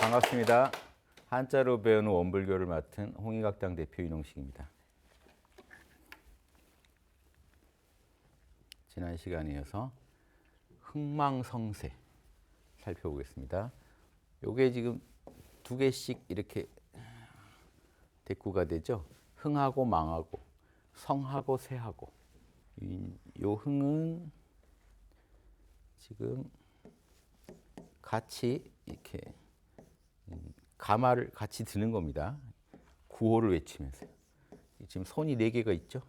반갑습니다. 한자로 배우는 원불교를 맡은 홍익학당 대표 윤홍식입니다. 지난 시간에 이어서 흥망성쇠 살펴보겠습니다. 요게 지금 두 개씩 이렇게 대꾸가 되죠. 흥하고 망하고 성하고 세하고. 요 흥은 지금 같이 이렇게 가마를 같이 드는 겁니다. 구호를 외치면서. 지금 손이 4개가 있죠.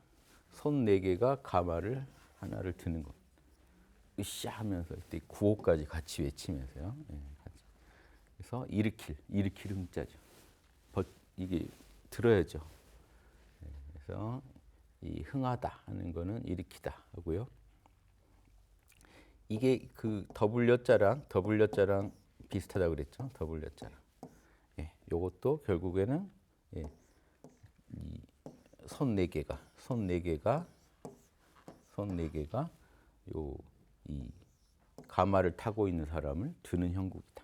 손 4개가 가마를 하나를 드는 것. 으쌰 하면서 이때 구호까지 같이 외치면서요. 같이. 그래서 일으킬 흥자죠. 이게 들어야죠. 그래서 이 흥하다 하는 거는 일으키다 하고요. 이게 그 더블여자랑 비슷하다고 그랬죠. 더블여자랑. 요것도 결국에는 이 손 4개가 이 가마를 타고 있는 사람을 드는 형국이다.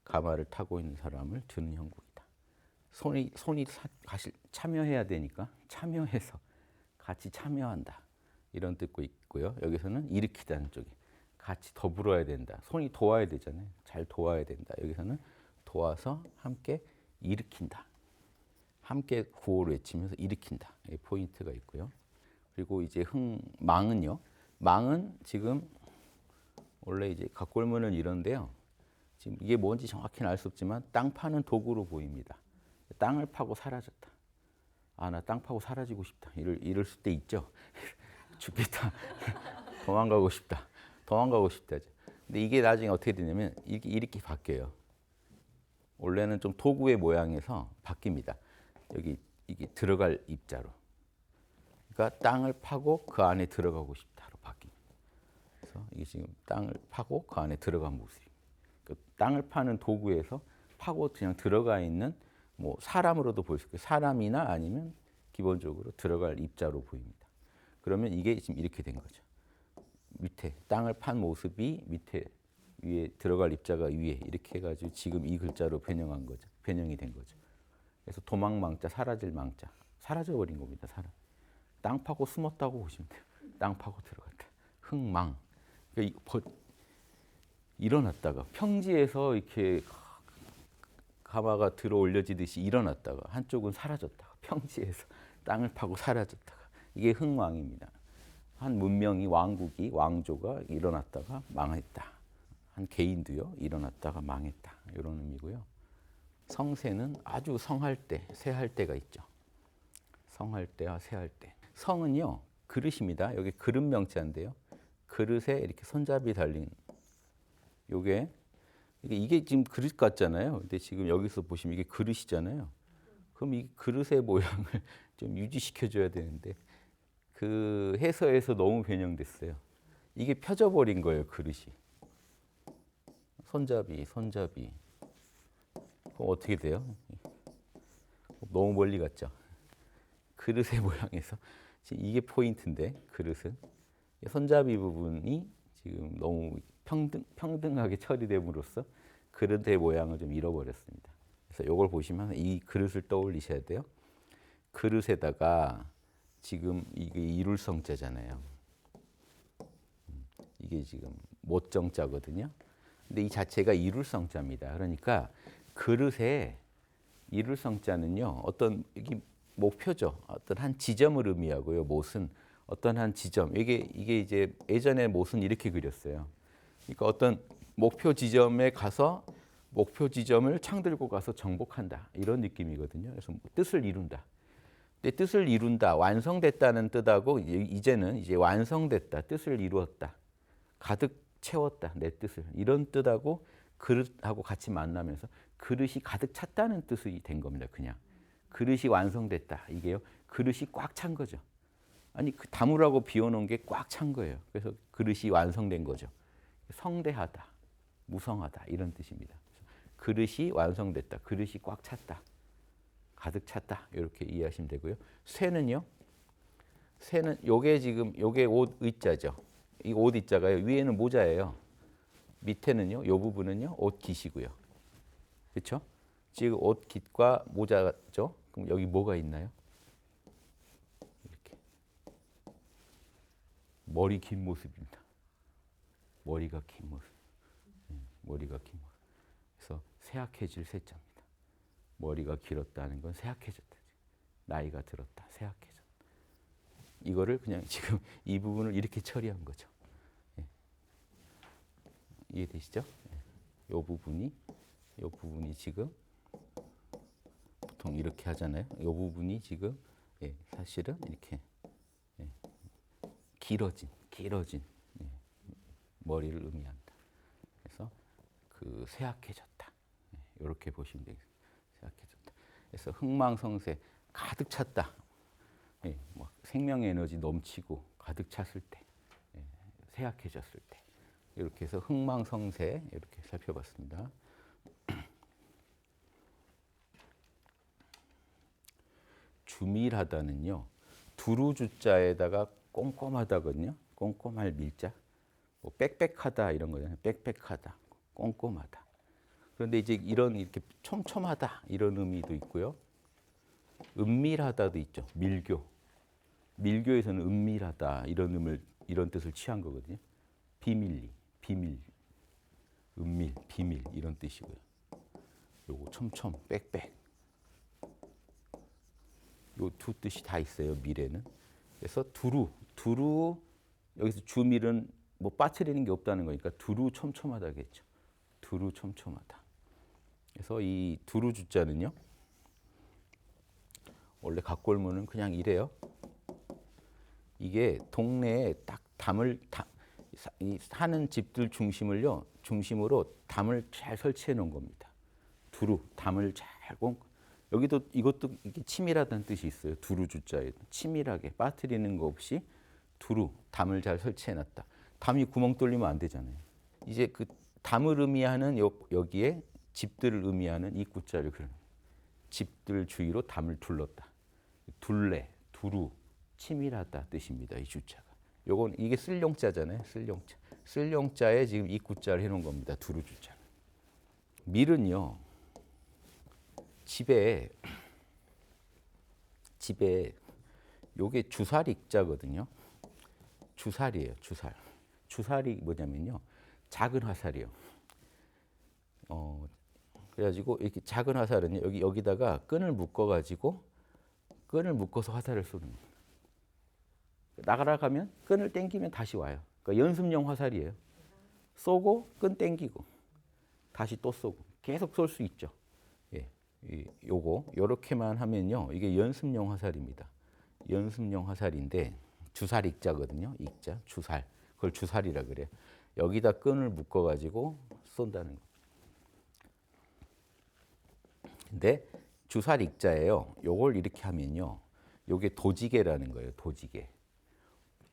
가마를 타고 있는 사람을 드는 형국이다. 손이 사실 참여해야 되니까 참여해서 같이 참여한다. 이런 뜻도 있고요. 여기서는 일으키다는 쪽에 같이 더불어야 된다. 손이 도와야 되잖아요. 잘 도와야 된다. 여기서는 도와서 함께 일으킨다. 함께 구호를 외치면서 일으킨다. 포인트가 있고요. 그리고 이제 망은요. 망은 지금 원래 이제 각골문은 이런데요. 지금 이게 뭔지 정확히는 알 수 없지만 땅 파는 도구로 보입니다. 땅을 파고 사라졌다. 아, 나 땅 파고 사라지고 싶다. 이럴 때 있죠. 죽겠다. 도망가고 싶다. 근데 이게 나중에 어떻게 되냐면 이렇게 바뀌어요. 원래는 좀 도구의 모양에서 바뀝니다. 여기 이게 들어갈 입자로. 그러니까 땅을 파고 그 안에 들어가고 싶다로 바뀝니다. 그래서 이게 지금 땅을 파고 그 안에 들어간 모습입니다. 그러니까 땅을 파는 도구에서 파고 그냥 들어가 있는 뭐 사람으로도 볼 수 있고 사람이나 아니면 기본적으로 들어갈 입자로 보입니다. 그러면 이게 지금 이렇게 된 거죠. 밑에 땅을 판 모습이 밑에 위에 들어갈 입자가 위에 이렇게 해가지고 지금 이 글자로 변형이 된 거죠. 그래서 도망망자, 사라질 망자, 사라져버린 겁니다. 땅 파고 숨었다고 보시면 돼요. 땅 파고 들어갔다. 흥망. 그러니까 일어났다가 평지에서 이렇게 가마가 들어 올려지듯이 일어났다가 한쪽은 사라졌다가 평지에서 땅을 파고 사라졌다가 이게 흥망입니다. 한 문명이 왕조가 일어났다가 망했다. 한 개인도요 일어났다가 망했다. 이런 의미고요. 성세는 아주 성할 때, 세할 때가 있죠. 성할 때와 세할 때. 성은요 그릇입니다. 여기 그릇 명자인데요. 그릇에 이렇게 손잡이 달린 이게 지금 그릇 같잖아요. 근데 지금 여기서 보시면 이게 그릇이잖아요. 그럼 이 그릇의 모양을 좀 유지시켜줘야 되는데 그 해서에서 너무 변형됐어요. 이게 펴져 버린 거예요, 그릇이. 손잡이. 그럼 어떻게 돼요? 너무 멀리 갔죠. 그릇의 모양에서 이게 포인트인데 그릇은 손잡이 부분이 지금 너무 평등하게 처리됨으로써 그릇의 모양을 좀 잃어버렸습니다. 그래서 이걸 보시면 이 그릇을 떠올리셔야 돼요. 그릇에다가 지금 이게 이룰성자잖아요. 이게 지금 못정자거든요. 근데 이 자체가 이룰성자입니다. 그러니까 그릇에 이룰성자는요, 어떤 이게 목표죠. 어떤 한 지점을 의미하고요. 못은 어떤 한 지점. 이게 이제 예전에 못은 이렇게 그렸어요. 그러니까 어떤 목표 지점에 가서 목표 지점을 창들고 가서 정복한다. 이런 느낌이거든요. 그래서 뜻을 이룬다. 근데 뜻을 이룬다, 완성됐다는 뜻하고 이제는 이제 완성됐다, 뜻을 이루었다, 가득 채웠다, 내 뜻을 이런 뜻하고 그릇하고 같이 만나면서 그릇이 가득 찼다는 뜻이 된 겁니다. 그냥 그릇이 완성됐다 이게요. 그릇이 꽉 찬 거죠. 아니 담으라고 비워놓은 게 꽉 찬 거예요. 그래서 그릇이 완성된 거죠. 성대하다, 무성하다 이런 뜻입니다. 그릇이 완성됐다, 그릇이 꽉 찼다. 가득 찼다 이렇게 이해하시면 되고요. 쇠는요. 쇠는 요게 옷 의자죠. 이 옷 의자가요. 위에는 모자예요. 밑에는요. 요 부분은요. 옷 깃이고요. 그렇죠? 지금 옷 깃과 모자죠. 그럼 여기 뭐가 있나요? 이렇게 머리 긴 모습입니다. 머리가 긴 모습. 머리가 긴 모습. 그래서 쇠약해질 쇠자입니다. 머리가 길었다는 건 쇠약해졌다. 나이가 들었다. 쇠약해졌다. 이거를 그냥 지금 이 부분을 이렇게 처리한 거죠. 예. 이해되시죠? 이 부분이 지금 보통 이렇게 하잖아요. 이 부분이 지금 사실은 이렇게 길어진 머리를 의미한다. 그래서 그 쇠약해졌다. 이렇게 보시면 되겠습니다. 쇠약해졌다. 그래서 흥망성쇠 가득 찼다. 뭐 생명 에너지 넘치고 가득 찼을 때, 쇠약해졌을 때, 이렇게 해서 흥망성쇠 이렇게 살펴봤습니다. 주밀하다는요, 두루주자에다가 꼼꼼하다거든요. 꼼꼼할 밀자. 뭐 빽빽하다 이런 거잖아요. 빽빽하다, 꼼꼼하다. 그런데 이제 이렇게 촘촘하다 이런 의미도 있고요. 은밀하다도 있죠. 밀교에서는 은밀하다 이런 뜻을 취한 거거든요. 비밀, 은밀, 비밀 이런 뜻이고요. 요거 촘촘, 빽빽. 요 두 뜻이 다 있어요. 밀에는. 그래서 두루 여기서 주밀은 뭐 빠뜨리는 게 없다는 거니까 두루 촘촘하다겠죠. 두루 촘촘하다. 그래서 이 두루 주자는요. 원래 각골문은 그냥 이래요. 이게 동네에 딱 사는 집들 중심으로 담을 잘 설치해 놓은 겁니다. 두루, 담을 잘 이것도 이게 치밀하다는 뜻이 있어요. 두루 주자에 치밀하게 빠뜨리는 거 없이 두루, 담을 잘 설치해 놨다. 담이 구멍 뚫리면 안 되잖아요. 이제 그 담을 의미하는 여기에 집들을 의미하는 입구자를 그려요. 집들 주위로 담을 둘렀다. 둘레, 두루, 치밀하다 뜻입니다. 이 주자가. 이게 쓸용자잖아요. 쓸용자에 지금 입구자를 해놓은 겁니다. 두루 주자. 밀은요. 집에 요게 주살 익자거든요. 주살이에요. 주살이 뭐냐면요. 작은 화살이요. 그래가지고 이렇게 작은 화살은 여기다가 끈을 묶어서 화살을 쏘는 거예요. 나가면 끈을 당기면 다시 와요. 그러니까 연습용 화살이에요. 쏘고 끈 당기고 다시 또 쏘고 계속 쏠 수 있죠. 요렇게만 하면요. 이게 연습용 화살입니다. 연습용 화살인데 주살 익자거든요. 익자, 주살. 그걸 주살이라 그래요. 여기다 끈을 묶어 가지고 쏜다는 거. 근데 주살 익자예요. 요걸 이렇게 하면요. 요게 도지개라는 거예요. 도지개.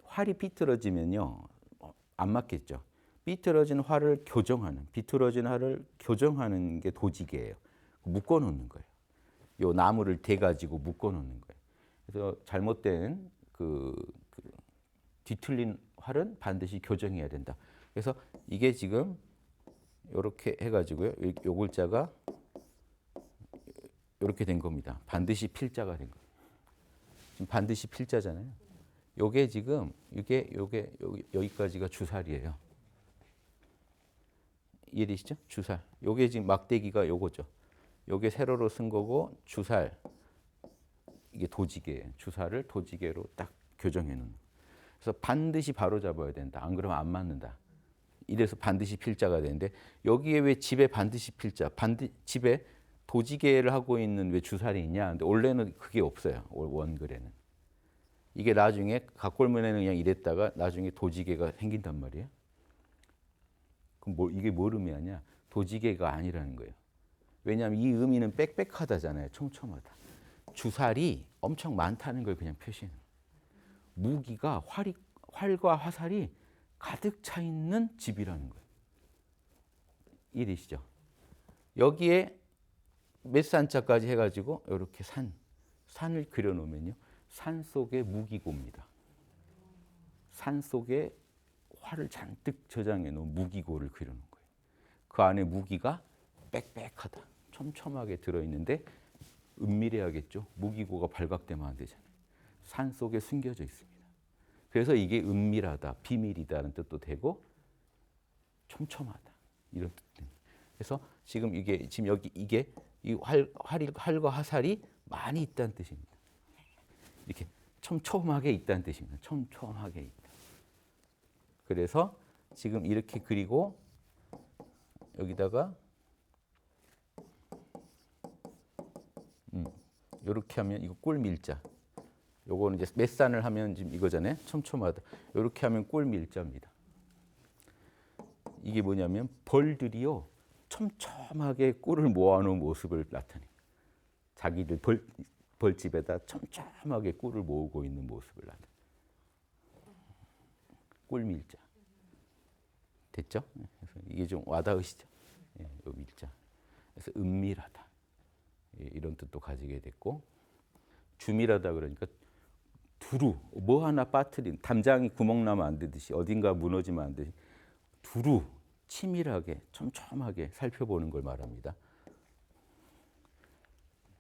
활이 비틀어지면요. 안 맞겠죠. 비틀어진 활을 교정하는 게 도지개예요. 묶어 놓는 거예요. 요 나무를 대 가지고 묶어 놓는 거예요. 그래서 잘못된 뒤틀린 활은 반드시 교정해야 된다. 그래서 이게 지금 이렇게 해가지고요. 요 글자가 이렇게 된 겁니다. 반드시 필자가 된 거예요. 지금 반드시 필자잖아요. 요게 지금 여기까지가 주살이에요. 이해되시죠? 주살. 요게 지금 막대기가 요거죠. 요게 세로로 쓴 거고 주살. 이게 도지개예요. 주살을 도지개로 딱 교정해 놓는. 그래서 반드시 바로 잡아야 된다. 안 그러면 안 맞는다. 이래서 반드시 필자가 되는데 여기에 왜 집에 반드시 필자, 집에 도지개를 하고 있는 왜 주살이 있냐? 근데 원래는 그게 없어요. 원글에는. 이게 나중에 각골문에는 그냥 이랬다가 나중에 도지개가 생긴단 말이에요. 그럼 이게 뭘 의미하냐? 도지개가 아니라는 거예요. 왜냐하면 이 의미는 빽빽하다잖아요. 촘촘하다. 주살이 엄청 많다는 걸 그냥 표시해요. 무기가 활과 화살이 가득 차 있는 집이라는 거예요. 이해되시죠? 여기에 몇 산자까지 해가지고 이렇게 산을 그려놓으면요. 산 속에 무기고입니다. 산 속에 활을 잔뜩 저장해 놓은 무기고를 그려놓은 거예요. 그 안에 무기가 빽빽하다, 촘촘하게 들어있는데 은밀해야겠죠. 무기고가 발각되면 안 되잖아요. 산 속에 숨겨져 있습니다. 그래서 이게 은밀하다, 비밀이다는 뜻도 되고 촘촘하다 이런 뜻. 그래서 지금 이게 지금 여기 이게 이 활과 화살이 많이 있다는 뜻입니다. 이렇게 촘촘하게 있다는 뜻입니다. 촘촘하게 있다. 그래서 지금 이렇게 그리고 여기다가 이렇게 하면 이거 꿀밀자. 요거는 이제 met산을 하면 지금 이거잖아요. 촘촘하다. 이렇게 하면 꿀밀자입니다. 이게 뭐냐면 벌들이요 촘촘하게 꿀을 모아놓은 모습을 나타내요. 자기들 벌집에다 촘촘하게 꿀을 모으고 있는 모습을 나타내요. 꿀밀자. 됐죠? 그래서 이게 좀 와닿으시죠? 예, 요 밀자. 그래서 은밀하다. 예, 이런 뜻도 가지게 됐고 주밀하다 그러니까 두루 뭐 하나 빠뜨린 담장이 구멍 나면 안 되듯이 어딘가 무너지면 안 되듯이 두루 치밀하게 촘촘하게 살펴보는 걸 말합니다.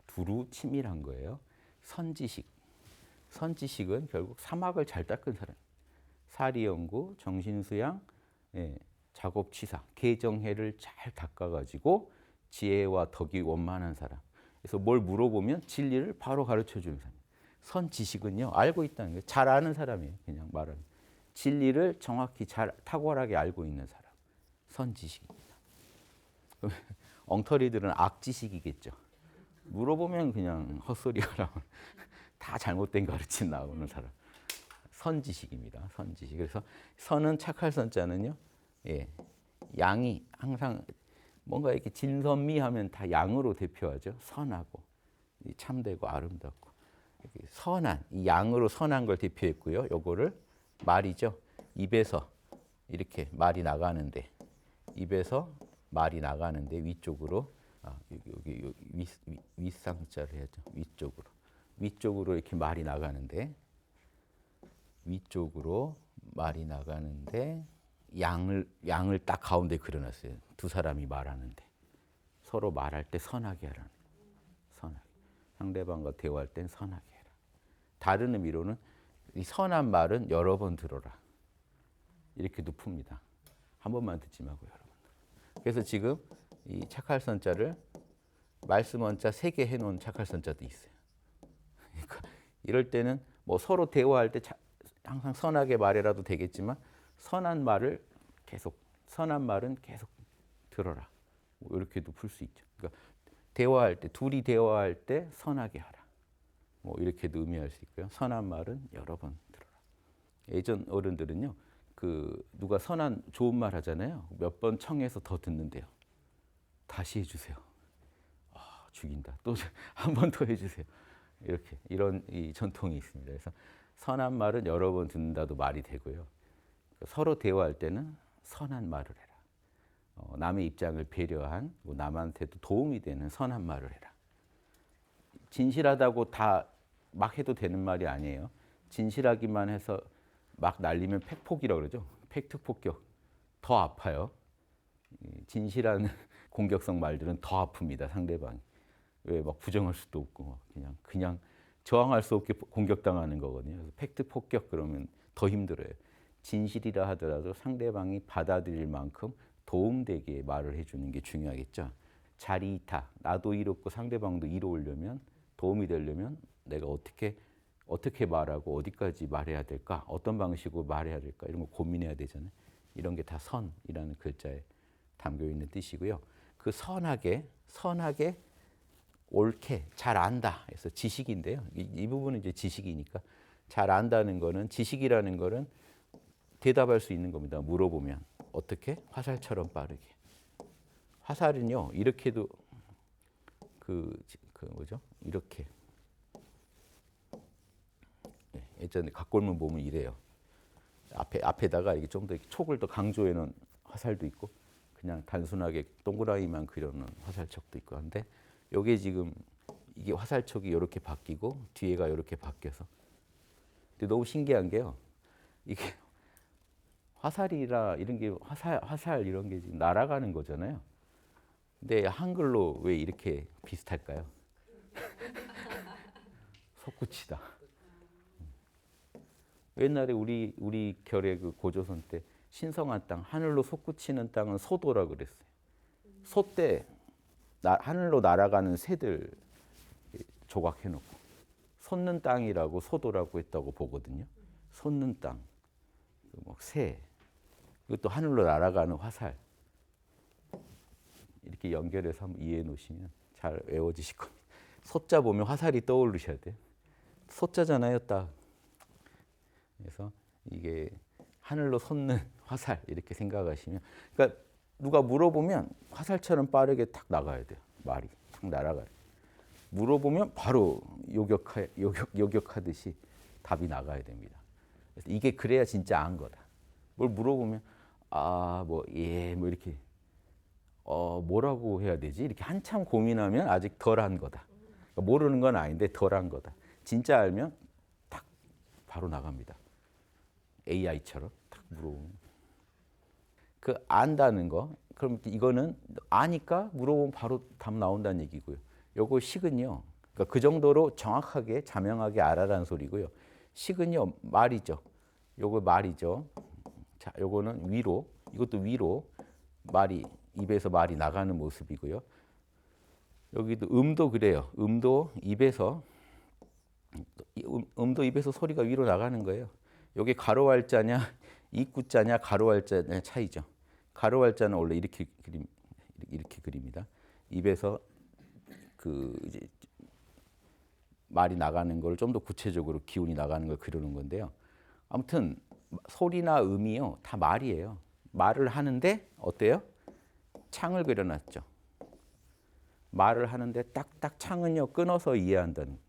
두루 치밀한 거예요. 선지식. 선지식은 결국 사막을 잘 닦은 사람. 사리연구, 정신수양, 예, 작업치사, 개정해를 잘 닦아가지고 지혜와 덕이 원만한 사람. 그래서 뭘 물어보면 진리를 바로 가르쳐주는 사람. 선지식은요 알고 있다는 거예요. 잘 아는 사람이에요. 그냥 말하면 진리를 정확히 잘 탁월하게 알고 있는 사람. 선지식입니다. 엉터리들은 악지식이겠죠. 물어보면 그냥 헛소리가 나오는 다 잘못된 가르침 나오는 사람. 선지식입니다. 선지식. 그래서 선은 착할 선자는요. 예, 양이 항상 뭔가 이렇게 진선미하면 다 양으로 대표하죠. 선하고 참되고 아름답고 선한 이 양으로 선한 걸 대표했고요. 요거를 말이죠. 입에서 이렇게 말이 나가는데 입에서 말이 나가는데 위쪽으로 여기 윗상자를 해야죠. 위쪽으로 이렇게 말이 나가는데 위쪽으로 말이 나가는데 양을 딱 가운데 그려놨어요. 두 사람이 말하는데 서로 말할 때 선하게 하라는 선하게 상대방과 대화할 땐 선하게 해라. 다른 의미로는 이 선한 말은 여러 번 들어라. 이렇게도 풉니다. 한 번만 듣지 말고 여러 번. 그래서 지금 이 착할 선자를 말씀 원자 3개 해놓은 착할 선자도 있어요. 그러니까 이럴 때는 뭐 서로 대화할 때 항상 선하게 말해라도 되겠지만 선한 말은 계속 들어라. 뭐 이렇게도 풀 수 있죠. 그러니까 대화할 때 둘이 대화할 때 선하게 하라. 뭐 이렇게도 의미할 수 있고요. 선한 말은 여러 번 들어라. 예전 어른들은요. 누가 선한 좋은 말 하잖아요. 몇 번 청해서 더 듣는데요. 다시 해주세요. 아, 죽인다. 또 한 번 더 해주세요. 이렇게 이런 이 전통이 있습니다. 그래서 선한 말은 여러 번 듣는다도 말이 되고요. 서로 대화할 때는 선한 말을 해라. 남의 입장을 배려한 뭐 남한테도 도움이 되는 선한 말을 해라. 진실하다고 다 막 해도 되는 말이 아니에요. 진실하기만 해서 막 날리면 팩폭이라고 그러죠. 팩트 폭격. 더 아파요. 진실한 공격성 말들은 더 아픕니다. 상대방이. 왜 막 부정할 수도 없고 그냥 저항할 수 없게 공격당하는 거거든요. 그래서 팩트 폭격 그러면 더 힘들어요. 진실이라 하더라도 상대방이 받아들일 만큼 도움되게 말을 해주는 게 중요하겠죠. 자리이타, 나도 이롭고 상대방도 이로우려면 도움이 되려면 내가 어떻게 말하고 어디까지 말해야 될까? 어떤 방식으로 말해야 될까? 이런 거 고민해야 되잖아요. 이런 게 다 선이라는 글자에 담겨 있는 뜻이고요. 그 선하게 옳게 잘 안다. 그래서 지식인데요. 이 부분은 이제 지식이니까 잘 안다는 거는 지식이라는 거는 대답할 수 있는 겁니다. 물어보면 어떻게? 화살처럼 빠르게. 화살은요. 이렇게도 뭐죠? 이렇게. 예전에 각골문 보면 이래요. 앞에다가 이게 좀 더 촉을 더 강조해 놓은 화살도 있고 그냥 단순하게 동그라미만 그려 놓은 화살촉도 있고 한데 요게 지금 이게 화살촉이 이렇게 바뀌고 뒤에가 이렇게 바뀌어서 근데 너무 신기한 게요. 이게 화살이라 이런 게 화살 이런 게 지금 날아가는 거잖아요. 근데 한글로 왜 이렇게 비슷할까요? 솟구치다. 옛날에 우리 결의 그 고조선 때 신성한 땅, 하늘로 솟구치는 땅은 소도라 그랬어요. 소 때 하늘로 날아가는 새들 조각해놓고 솟는 땅이라고 소도라고 했다고 보거든요. 솟는 땅, 뭐 새, 그것도 하늘로 날아가는 화살. 이렇게 연결해서 한번 이해해 놓으시면 잘 외워지실 겁니다. 소자 보면 화살이 떠오르셔야 돼요. 소자잖아요, 딱. 그래서 이게 하늘로 솟는 화살 이렇게 생각하시면, 그러니까 누가 물어보면 화살처럼 빠르게 탁 나가야 돼요. 말이 탁 날아가요. 물어보면 바로 요격하듯이 답이 나가야 됩니다. 그래서 이게 그래야 진짜 안 거다. 뭘 물어보면 뭐 이렇게 뭐라고 해야 되지? 이렇게 한참 고민하면 아직 덜한 거다. 그러니까 모르는 건 아닌데 덜한 거다. 진짜 알면 딱 바로 나갑니다. AI처럼 딱 물어보면. 그 안다는 거, 그럼 이거는 아니까 물어보면 바로 답 나온다는 얘기고요. 요거 식은요. 그러니까 그 정도로 정확하게 자명하게 알아라는 소리고요. 식은요 말이죠. 요거 말이죠. 자, 요거는 위로, 이것도 위로 말이 입에서 말이 나가는 모습이고요. 여기도 음도 그래요. 음도 입에서 소리가 위로 나가는 거예요. 이게 가로할자냐 입구자냐 가로할자냐 차이죠. 가로할자는 원래 이렇게 그립니다. 입에서 그 이제 말이 나가는 걸 좀 더 구체적으로 기운이 나가는 걸 그리는 건데요. 아무튼 소리나 음이요 다 말이에요. 말을 하는데 어때요? 창을 그려놨죠. 말을 하는데 딱딱 창은요 끊어서 이해한다는.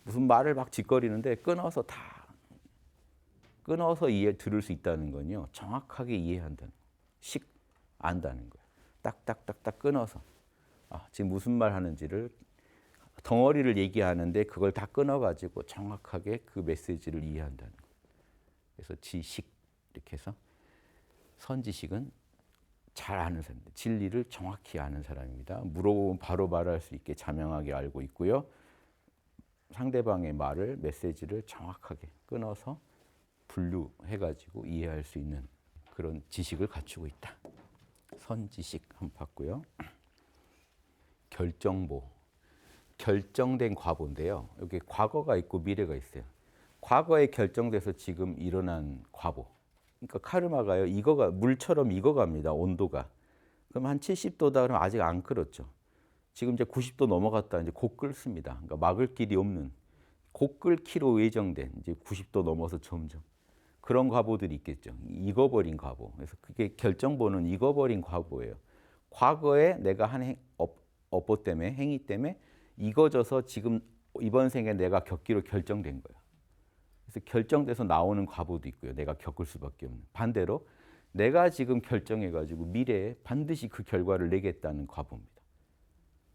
무슨 말을 막 짓거리는데 끊어서 들을 수 있다는 건요 정확하게 이해한다는. 안다는 거예요. 딱딱딱딱 끊어서. 지금 무슨 말 하는지를 덩어리를 얘기하는데 그걸 다 끊어가지고 정확하게 그 메시지를 이해한다는 거예요. 그래서 지식 이렇게 해서 선지식은 잘 아는 사람, 진리를 정확히 아는 사람입니다. 물어보면 바로 말할 수 있게 자명하게 알고 있고요. 상대방의 말을 메시지를 정확하게 끊어서 분류해가지고 이해할 수 있는 그런 지식을 갖추고 있다. 선지식 한번 봤고요. 결정보, 결정된 과보인데요. 여기 과거가 있고 미래가 있어요. 과거에 결정돼서 지금 일어난 과보. 그러니까 카르마가요. 물처럼 익어갑니다. 온도가. 그럼 한 70도다 그러면 아직 안 끓었죠. 지금 이제 90도 넘어갔다 이제 곧 끓습니다. 그러니까 막을 길이 없는 곧 끓기로 예정된 이제 90도 넘어서 점점 그런 과보들이 있겠죠. 익어버린 과보. 그래서 그게 결정보는 익어버린 과보예요. 과거에 내가 한 업보 때문에 행위 때문에 익어져서 지금 이번 생에 내가 겪기로 결정된 거예요. 그래서 결정돼서 나오는 과보도 있고요. 내가 겪을 수밖에 없는. 반대로 내가 지금 결정해가지고 미래에 반드시 그 결과를 내겠다는 과보입니다.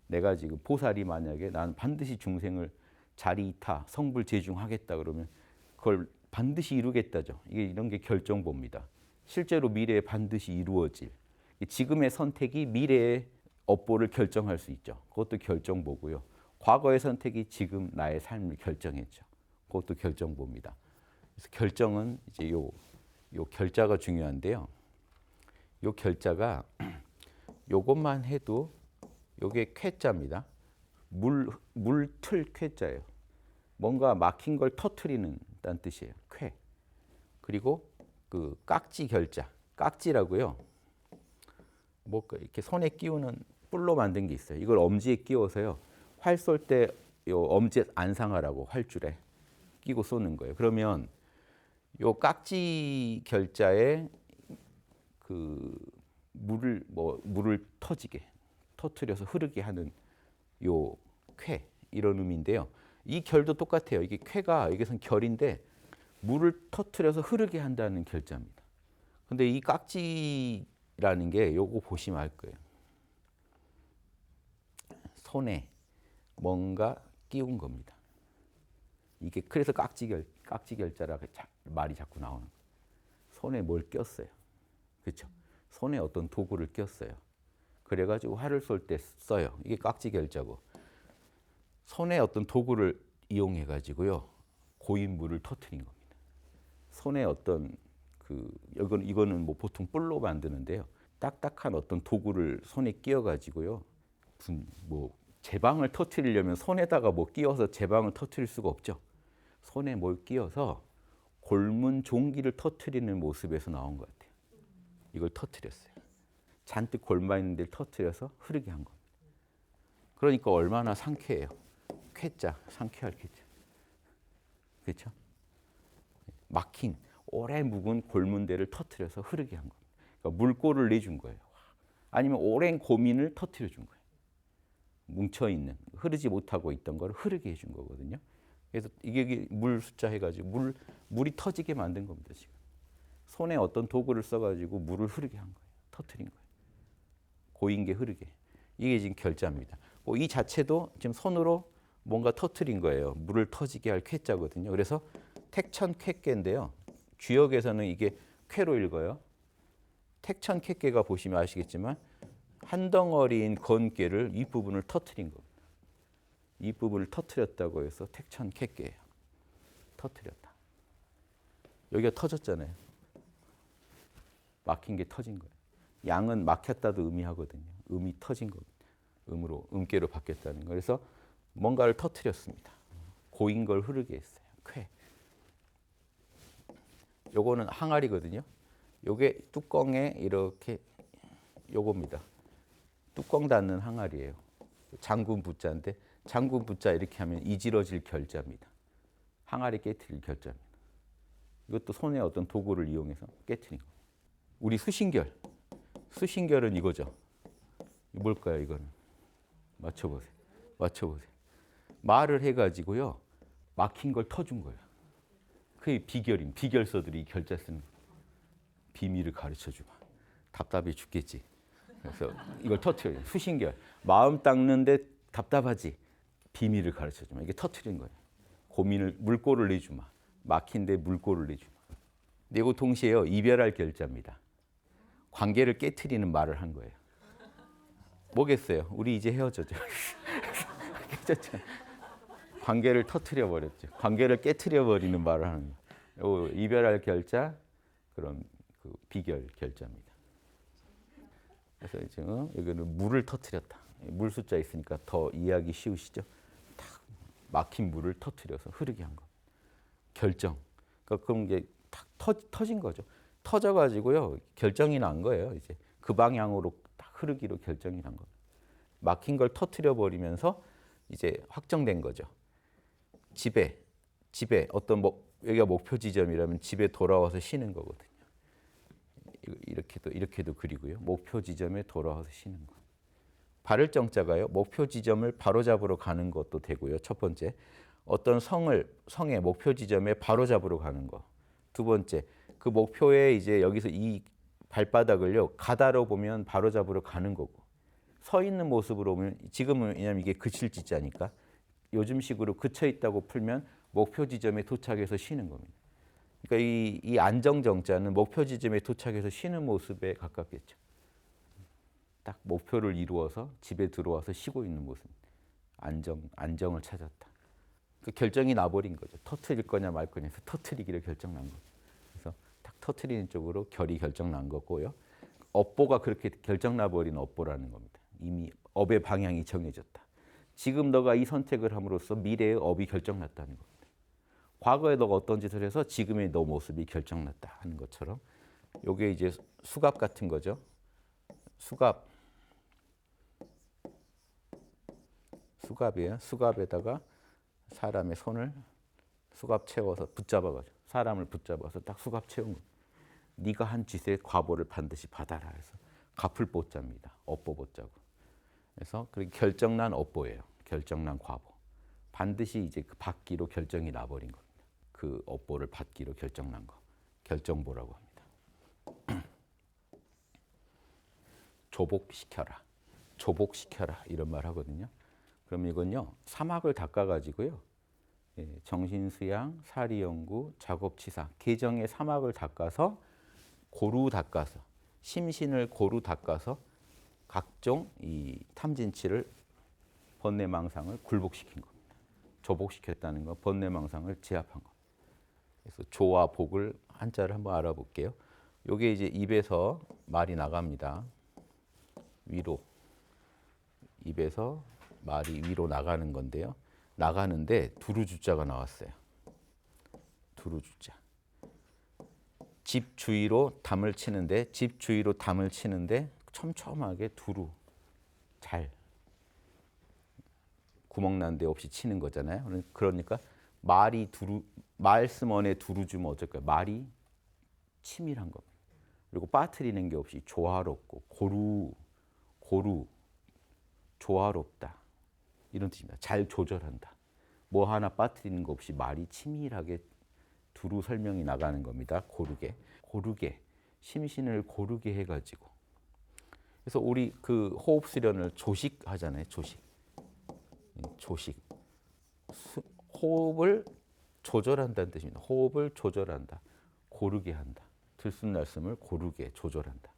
내가 지금 보살이 만약에 난 반드시 중생을 자리이타 성불재중하겠다 그러면 그걸 반드시 이루겠다죠. 이런 게 결정보입니다. 실제로 미래에 반드시 이루어질. 지금의 선택이 미래의 업보를 결정할 수 있죠. 그것도 결정보고요. 과거의 선택이 지금 나의 삶을 결정했죠. 그것도 결정보입니다. 그래서 결정은 이제 요 결자가 중요한데요. 요 결자가 요것만 해도 요게 쾌자입니다. 물틀 쾌자예요. 뭔가 막힌 걸 터트리는 다는 뜻이에요. 쾌. 그리고 그 깍지 결자. 깍지라고요. 뭐 이렇게 손에 끼우는 뿔로 만든 게 있어요. 이걸 엄지에 끼워서요. 활 쏠 때 요 엄지 안 상하라고 활줄에 끼고 쏘는 거예요. 그러면 요 깍지 결자에 그 물을 터트려서 흐르게 하는 요 쾌 이런 의미인데요. 이 결도 똑같아요. 이게 쾌가 여기선 결인데 물을 터트려서 흐르게 한다는 결자입니다. 근데 이 깍지라는 게 요거 보시면 알 거예요. 손에 뭔가 끼운 겁니다. 이게 그래서 깍지 결자라고 말이 자꾸 나오는 거예요. 손에 뭘 꼈어요. 그렇죠? 손에 어떤 도구를 꼈어요. 그래가지고 활을 쏠 때 써요. 이게 깍지 결자고 손에 어떤 도구를 이용해가지고요 고인 물을 터뜨린 겁니다. 손에 어떤 이거는 뭐 보통 뿔로 만드는데요. 딱딱한 어떤 도구를 손에 끼워가지고요. 뭐 제방을 터뜨리려면 손에다가 뭐 끼워서 제방을 터뜨릴 수가 없죠. 손에 뭘 끼워서 골문 종기를 터뜨리는 모습에서 나온 것 같아요. 이걸 터뜨렸어요. 잔뜩 골마 있는 데를 터뜨려서 흐르게 한 겁니다. 그러니까 얼마나 상쾌해요. 쾌자, 상쾌할 쾌자. 그렇죠? 막힌 오래 묵은 골문대를 터뜨려서 흐르게 한 겁니다. 그러니까 물꼬를 내준 거예요. 아니면 오랜 고민을 터뜨려 준 거예요. 뭉쳐있는, 흐르지 못하고 있던 걸 흐르게 해준 거거든요. 그래서 이게 물 숫자 해가지고 물이 터지게 만든 겁니다. 지금 손에 어떤 도구를 써가지고 물을 흐르게 한 거예요. 터뜨린 거예요. 고인 게 흐르게. 이게 지금 결자입니다. 이 자체도 지금 손으로 뭔가 터뜨린 거예요. 물을 터지게 할 쾌자거든요. 그래서 택천쾌께인데요. 주역에서는 이게 쾌로 읽어요. 택천쾌께가 보시면 아시겠지만 한 덩어리인 건깨를 이 부분을 터뜨린 겁니다. 이 부분을 터뜨렸다고 해서 택천쾌께예요. 터뜨렸다. 여기가 터졌잖아요. 막힌 게 터진 거예요. 양은 막혔다도 의미하거든요. 음이 터진 겁니다. 음깨로 바뀌었다는 거. 그래서 뭔가를 터뜨렸습니다. 고인 걸 흐르게 했어요. 쾌. 요거는 항아리거든요. 요게 뚜껑에 이렇게 요겁니다. 뚜껑 닫는 항아리예요. 장군 부자인데 장군 부자 이렇게 하면 이지러질 결자입니다. 항아리 깨트릴 결자입니다. 이것도 손에 어떤 도구를 이용해서 깨트린 거예요. 우리 수신결. 수신결은 이거죠. 뭘까요, 이거는? 맞춰보세요. 맞춰보세요. 말을 해가지고요. 막힌 걸 터준 거예요. 그게 비결임. 비결서들이 결자 쓰는 거예요. 비밀을 가르쳐주마. 답답해 죽겠지. 그래서 이걸 터트려요. 수신결. 마음 닦는데 답답하지. 비밀을 가르쳐주마. 이게 터트린 거예요. 고민을, 물꼬를 내주마. 막힌데 물꼬를 내주마. 근데 이거 동시에요. 이별할 결자입니다. 관계를 깨트리는 말을 한 거예요. 뭐겠어요? 우리 이제 헤어져죠. 관계를 터트려 버렸죠. 관계를 깨트려 버리는 말을 하는 거예요. 이별할 결자, 그런 비결 결자입니다. 그래서 이제 여기는 물을 터트렸다. 물 숫자 있으니까 더 이해하기 쉬우시죠? 탁 막힌 물을 터트려서 흐르게 한 거. 결정. 그러니까 그런 게 탁 터진 거죠. 터져가지고요 결정이 난 거예요. 이제 그 방향으로 딱 흐르기로 결정이 난 겁니다. 막힌 걸 터트려 버리면서 이제 확정된 거죠. 집에 어떤 여기가 목표 지점이라면 집에 돌아와서 쉬는 거거든요. 이렇게도 그리고요. 목표 지점에 돌아와서 쉬는 거. 바를 정자가요. 목표 지점을 바로잡으러 가는 것도 되고요. 첫 번째, 어떤 성의 목표 지점에 바로잡으러 가는 거. 두 번째, 그 목표에 이제 여기서 이 발바닥을요 가다로 보면 바로잡으러 가는 거고, 서 있는 모습으로 보면 지금은 왜냐하면 이게 그칠 지자니까 요즘식으로 그쳐 있다고 풀면 목표 지점에 도착해서 쉬는 겁니다. 그러니까 이 안정 정자는 목표 지점에 도착해서 쉬는 모습에 가깝겠죠. 딱 목표를 이루어서 집에 들어와서 쉬고 있는 모습. 안정을 찾았다. 그 결정이 나버린 거죠. 터트릴 거냐 말 거냐 해서 터트리기로 결정 난 거죠. 그래서 딱 터트리는 쪽으로 결이 결정 난 거고요. 업보가 그렇게 결정 나버린 업보라는 겁니다. 이미 업의 방향이 정해졌다. 지금 너가 이 선택을 함으로써 미래의 업이 결정났다는 겁니다. 과거에 너가 어떤 짓을 해서 지금의 너 모습이 결정났다 하는 것처럼 이게 이제 수갑 같은 거죠. 수갑이에요. 수갑에다가 사람의 손을 수갑 채워서 붙잡아가지고 사람을 붙잡아서 딱 수갑 채운 거예요. 네가 한 짓의 과보를 반드시 받아라 해서 갚을 보자입니다. 업보 보자고. 그래서 그렇게 결정난 업보예요. 결정난 과보. 반드시 이제 그 받기로 결정이 나버린 겁니다. 그 업보를 받기로 결정난 거. 결정보라고 합니다. 조복시켜라 이런 말 하거든요. 그럼 이건요 사막을 닦아가지고요 정신수양, 사리연구, 작업치사, 계정의 사막을 닦아서 고루 닦아서 심신을 고루 닦아서 각종 이 탐진치를 번뇌망상을 굴복시킨 겁니다. 조복시켰다는 건 번뇌망상을 제압한 거. 그래서 조와 복을 한자를 한번 알아볼게요. 요게 이제 입에서 말이 나갑니다. 위로. 입에서 말이 위로 나가는 건데요. 나가는데 두루주자가 나왔어요. 두루주자. 집 주위로 담을 치는데 집 주위로 담을 치는데 촘촘하게 두루 잘 구멍 난 데 없이 치는 거잖아요. 그러니까 말이 말씀 안에 두루주면 어쩔까요? 말이 치밀한 겁니다. 그리고 빠뜨리는 게 없이 조화롭고 고루 조화롭다 이런 뜻입니다. 잘 조절한다. 뭐 하나 빠뜨리는 거 없이 말이 치밀하게 두루 설명이 나가는 겁니다. 고르게 심신을 고르게 해가지고. 그래서 우리 그 호흡 수련을 조식하잖아요. 조식. 호흡을 조절한다는 뜻입니다. 호흡을 조절한다. 고르게 한다. 들숨날숨을 고르게 조절한다.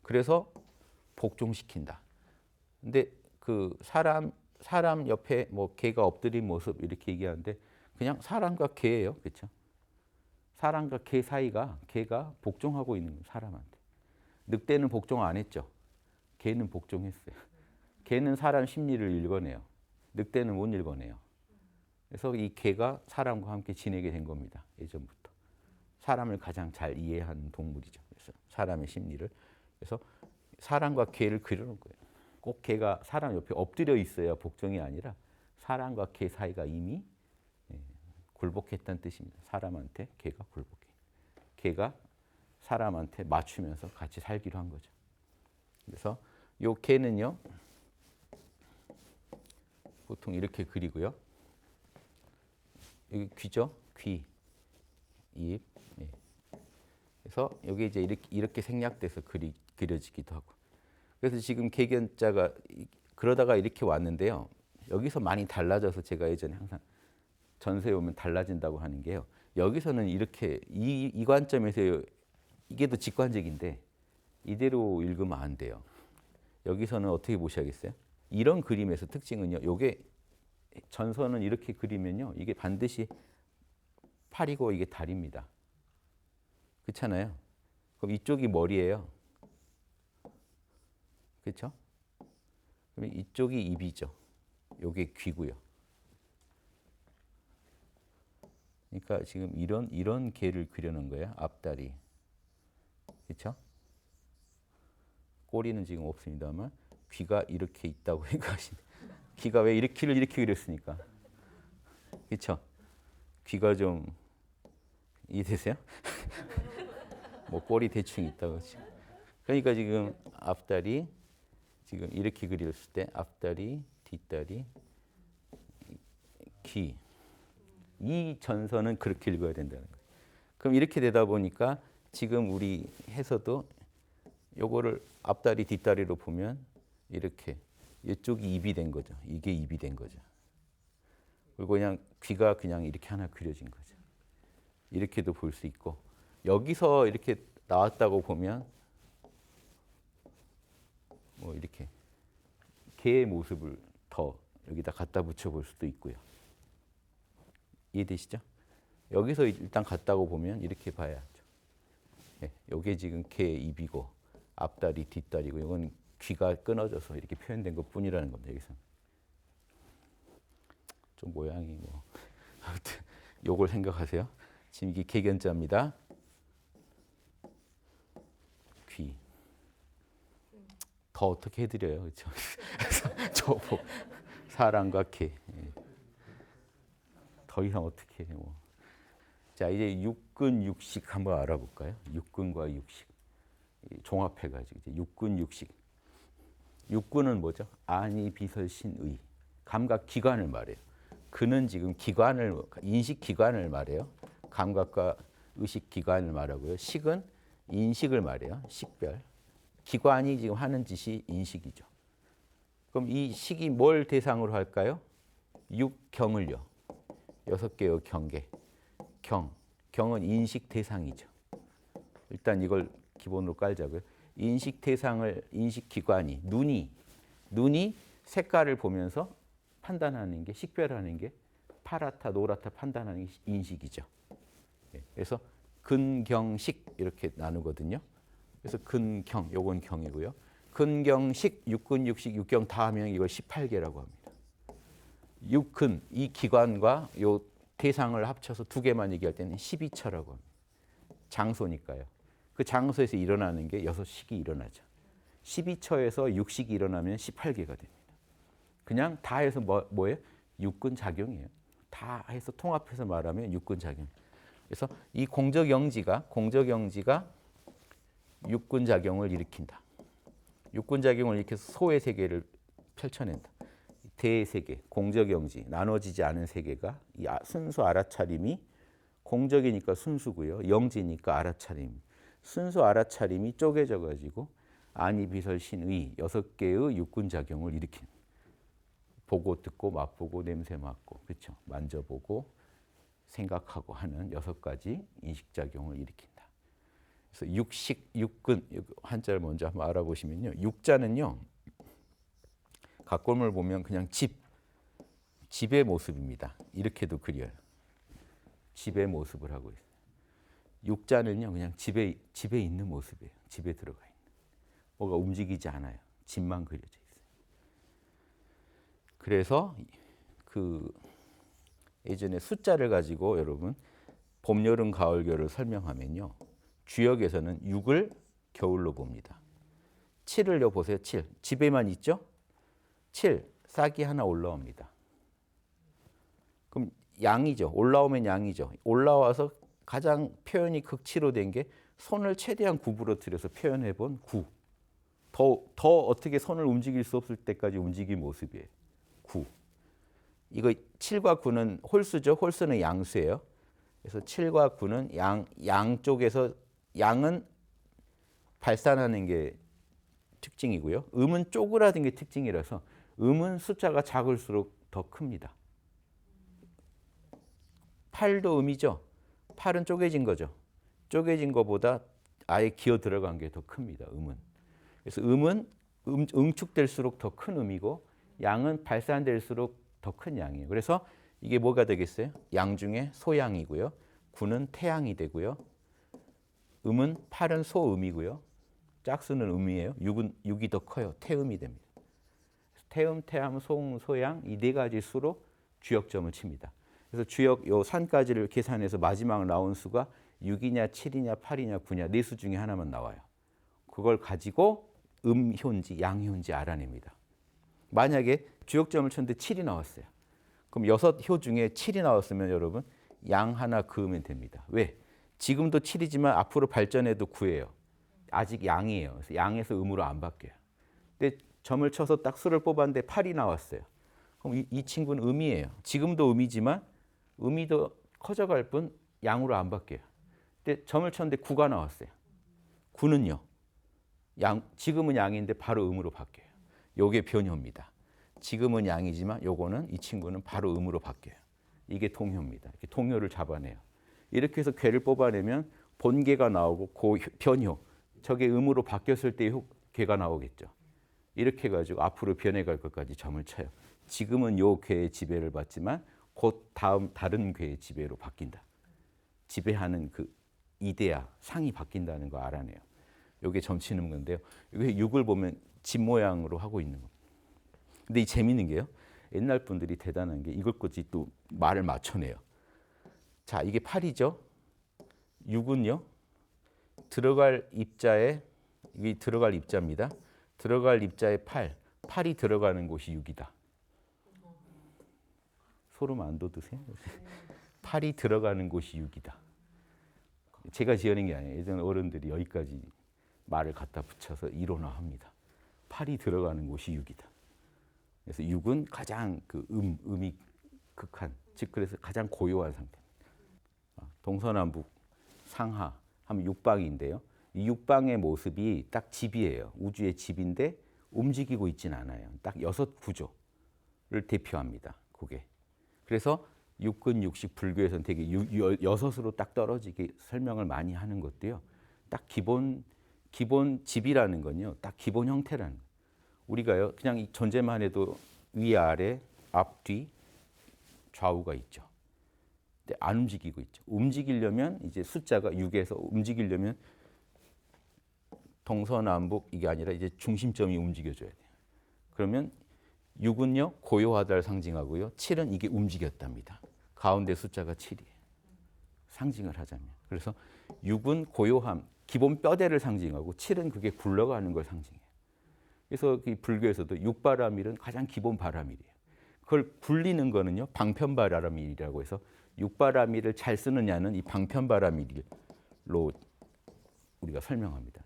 그래서 복종시킨다. 근데 그 사람 옆에 뭐 개가 엎드린 모습 이렇게 얘기하는데 그냥 사람과 개예요. 그렇죠? 사람과 개 사이가 개가 복종하고 있는 거예요. 사람한테. 늑대는 복종 안 했죠. 개는 복종했어요. 개는 사람 심리를 읽어내요. 늑대는 못 읽어내요. 그래서 이 개가 사람과 함께 지내게 된 겁니다. 예전부터. 사람을 가장 잘 이해하는 동물이죠. 그래서 사람의 심리를. 그래서 사람과 개를 그려놓은 거예요. 꼭 개가 사람 옆에 엎드려 있어야 복종이 아니라 사람과 개 사이가 이미 굴복했다는 뜻입니다. 사람한테 개가 굴복해. 개가 사람한테 맞추면서 같이 살기로 한 거죠. 그래서 요 개는요. 보통 이렇게 그리고요. 여기 귀죠? 귀, 입. 예. 그래서 여기 이제 이렇게 생략돼서 그려지기도 하고. 그래서 지금 개견자가 그러다가 이렇게 왔는데요. 여기서 많이 달라져서 제가 예전에 항상 전세에 오면 달라진다고 하는 게요. 여기서는 이렇게 이 관점에서 이게 더 직관적인데 이대로 읽으면 안 돼요. 여기서는 어떻게 보셔야겠어요? 이런 그림에서 특징은요. 요게 전선은 이렇게 그리면요. 이게 반드시 팔이고 이게 다리입니다. 그렇잖아요. 그럼 이쪽이 머리예요. 그렇죠? 그럼 이쪽이 입이죠. 요게 귀고요. 그러니까 지금 이런 개를 그려놓은 거예요. 앞다리. 그렇죠? 꼬리는 지금 없습니다만 귀가 이렇게 있다고 생각하시면 귀가 왜 이렇게를 이렇게 그렸으니까. 그렇죠? 귀가 좀 이해되세요? 뭐 꼬리 대충 있다고 지금. 그러니까 지금 앞다리 지금 이렇게 그렸을 때 앞다리, 뒷다리, 귀. 이 전선은 그렇게 읽어야 된다는 거예요. 그럼 이렇게 되다 보니까 지금 우리 해서도 요거를 앞다리, 뒷다리로 보면 이렇게 이쪽이 입이 된 거죠. 이게 입이 된 거죠. 그리고 그냥 귀가 그냥 이렇게 하나 그려진 거죠. 이렇게도 볼 수 있고 여기서 이렇게 나왔다고 보면 뭐 이렇게 개의 모습을 더 여기다 갖다 붙여 볼 수도 있고요. 이해되시죠? 여기서 일단 갔다고 보면 이렇게 봐야죠. 네, 이게 지금 개의 입이고 앞다리, 뒷다리고 이건 귀가 끊어져서 이렇게 표현된 것뿐이라는 겁니다. 여기서 좀 모양이 뭐 아무튼 요걸 생각하세요. 지금 이게 개견자입니다. 귀. 더 어떻게 해드려요, 그렇죠? 저 사람과 개. 더 이상 어떻게 해 뭐. 자 이제 육근 육식 한번 알아볼까요? 육근과 육식 종합해가지고 이제 육근 육식. 육근은 뭐죠? 아니 비설신의 감각 기관을 말해요. 그는 지금 기관을 인식 기관을 말해요. 감각과 의식 기관을 말하고요. 식은 인식을 말해요. 식별. 기관이 지금 하는 짓이 인식이죠. 그럼 이 식이 뭘 대상으로 할까요? 육경을요. 6개의 경계. 경은 인식 대상이죠. 일단 이걸 기본으로 깔자고요. 인식 대상을 인식 기관이 눈이 색깔을 보면서 판단하는 게 식별하는 게 파랗다 노랗다 판단하는 게 인식이죠. 그래서 근경식 이렇게 나누거든요. 그래서 근경 요건 경이고요. 근경식, 육근육식, 육경 다 하면 이걸 18개라고 합니다. 육근 이 기관과 요 대상을 합쳐서 두 개만 얘기할 때는 12처라고 합니다. 장소니까요. 그 장소에서 일어나는 게 6식이 일어나죠. 12처에서 6식이 일어나면 18개가 됩니다. 그냥 다 해서 뭐예요? 육근 작용이에요. 다 해서 통합해서 말하면 육근 작용. 그래서 이 공적영지가 육근 작용을 일으킨다. 육근 작용을 일으켜서 소의 세계를 펼쳐낸다. 대세계, 공적영지, 나눠지지 않은 세계가 이 순수 알아차림이 공적이니까 순수고요. 영지니까 알아차림. 순수 알아차림이 쪼개져 가지고 안이 비설 신의 6개의 육근 작용을 일으키는. 보고 듣고 맛보고 냄새 맡고 그렇죠. 만져보고 생각하고 하는 6가지 인식 작용을 일으킨다. 그래서 육식, 육근 한자를 먼저 한번 알아보시면요. 육자는요. 각골을 보면 그냥 집의 모습입니다. 이렇게도 그려요. 집의 모습을 하고 있어요. 육자는요. 그냥 집에 있는 모습이에요. 집에 들어가 있는. 뭐가 움직이지 않아요. 집만 그려져 있어요. 그래서 그 예전에 숫자를 가지고 여러분 봄, 여름, 가을, 겨울을 설명하면요. 주역에서는 6을 겨울로 봅니다. 7을요 보세요. 7. 집에만 있죠? 7. 싹이 하나 올라옵니다. 그럼 양이죠. 올라오면 양이죠. 올라와서 가장 표현이 극치로 된 게 손을 최대한 구부러뜨려서 표현해 본 9. 더 어떻게 손을 움직일 수 없을 때까지 움직인 모습이에요. 9. 이거 7과 9는 홀수죠. 홀수는 양수예요. 그래서 7과 9는 양쪽에서 양은 발산하는 게 특징이고요. 음은 쪼그라든 게 특징이라서 음은 숫자가 작을수록 더 큽니다. 8도 음이죠. 8은 쪼개진 거죠. 쪼개진 것보다 아예 기어 들어간 게 더 큽니다. 음은. 그래서 음은 응축될수록 더 큰 음이고 양은 발산될수록 더 큰 양이에요. 그래서 이게 뭐가 되겠어요? 양 중에 소양이고요. 9는 태양이 되고요. 음은 8은 소음이고요. 짝수는 음이에요. 6이 더 커요. 태음이 됩니다. 태음, 태암, 소음, 소양 이 네 가지 수로 주역점을 칩니다. 그래서 주역 요 산까지를 계산해서 마지막 나온 수가 6이냐 7이냐 8이냐 9냐 네 수 중에 하나만 나와요. 그걸 가지고 음효인지 양효인지 알아냅니다. 만약에 주역점을 쳤는데 7이 나왔어요. 그럼 6효 중에 7이 나왔으면 여러분 양 하나 그으면 됩니다. 왜? 지금도 7이지만 앞으로 발전해도 9예요. 아직 양이에요. 그래서 양에서 음으로 안 바뀌어요. 근데 점을 쳐서 딱 수를 뽑았는데 8이 나왔어요. 그럼 이 친구는 음이에요. 지금도 음이지만 음이 더 커져갈 뿐 양으로 안 바뀌어요. 근데 점을 쳤는데 9가 나왔어요. 9는요. 지금은 양인데 바로 음으로 바뀌어요. 요게 변효입니다. 지금은 양이지만 요거는 이 친구는 바로 음으로 바뀌어요. 이게 동효입니다. 이렇게 동효를 잡아내요. 이렇게 해서 괴를 뽑아내면 본괴가 나오고 변효. 저게 음으로 바뀌었을 때 괴가 나오겠죠. 이렇게 해가지고 앞으로 변해갈 것까지 점을 쳐요. 지금은 요 괴의 지배를 받지만 곧 다른 괴의 지배로 바뀐다. 지배하는 그 이데아, 상이 바뀐다는 거 알아내요. 요게 점 치는 건데요. 이게 6을 보면 집 모양으로 하고 있는 겁니다. 근데 이 재밌는 게요. 옛날 분들이 대단한 게 이것까지 또 말을 맞춰내요. 자, 이게 8이죠. 6은요. 들어갈 입자에 이게 들어갈 입자입니다. 들어갈 입자에 8이 들어가는 곳이 6이다. 소름 안 돋으세요? 8이 들어가는 곳이 6이다. 제가 지어낸 게 아니에요. 예전 어른들이 여기까지 말을 갖다 붙여서 이론화합니다. 8이 들어가는 곳이 6이다. 그래서 6은 가장 그 음이 극한, 즉 그래서 가장 고요한 상태입니다. 동서남북 상하 하면 육방인데요. 이 육방의 모습이 딱 집이에요. 우주의 집인데 움직이고 있지는 않아요. 딱 6구조를 대표합니다. 그게. 그래서 육근 육식 불교에서는 되게 6으로 딱 떨어지게 설명을 많이 하는 것도요. 딱 기본 기본 집이라는 건요, 딱 기본 형태라는 거예요. 우리가요, 그냥 이 존재만 해도 위아래, 앞뒤, 좌우가 있죠. 근데 안 움직이고 있죠. 움직이려면 이제 숫자가 6에서 움직이려면 동서남북 이게 아니라 이제 중심점이 움직여줘야 돼요. 그러면 6은요, 고요하다를 상징하고요. 7은 이게 움직였답니다. 가운데 숫자가 7이에요. 상징을 하자면. 그래서 6은 고요함, 기본 뼈대를 상징하고 7은 그게 굴러가는 걸 상징해요. 그래서 이 불교에서도 육바라밀은 가장 기본 바라밀이에요. 그걸 굴리는 거는요, 방편바라밀이라고 해서 육바라밀을 잘 쓰느냐는 이 방편바라밀로 우리가 설명합니다.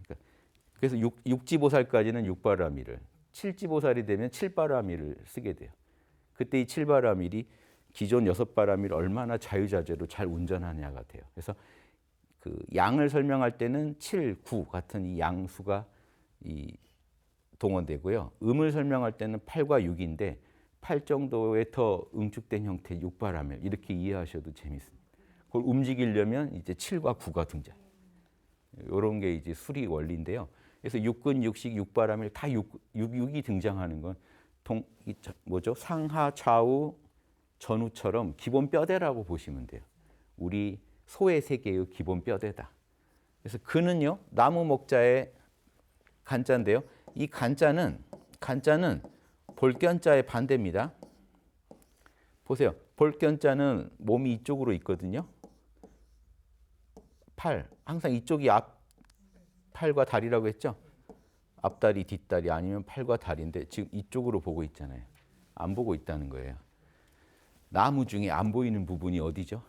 그래서 육지보살까지는 육바라밀을, 칠지보살이 되면 칠바라밀을 쓰게 돼요. 그때 이 칠바라밀이 기존 6바라밀을 얼마나 자유자재로 잘 운전하냐가 돼요. 그래서 그 양을 설명할 때는 7, 9 같은 이 양수가 이 동원되고요. 음을 설명할 때는 8과 6인데 8 정도의 더 응축된 형태 6바라밀 이렇게 이해하셔도 재밌습니다. 그걸 움직이려면 이제 7과 9가 등장. 이런 게 이제 수리 원리인데요. 그래서 육근, 육식, 육바라밀 다 6이 등장하는 건 뭐죠? 상하, 좌우, 전우처럼 기본 뼈대라고 보시면 돼요. 우리 소의 세계의 기본 뼈대다. 그래서 그는요, 나무 목자의 간자인데요. 이 간자는 볼견자의 반대입니다. 보세요. 볼견자는 몸이 이쪽으로 있거든요. 팔, 항상 이쪽이 팔과 다리라고 했죠. 앞다리, 뒷다리 아니면 팔과 다리인데 지금 이쪽으로 보고 있잖아요. 안 보고 있다는 거예요. 나무 중에 안 보이는 부분이 어디죠?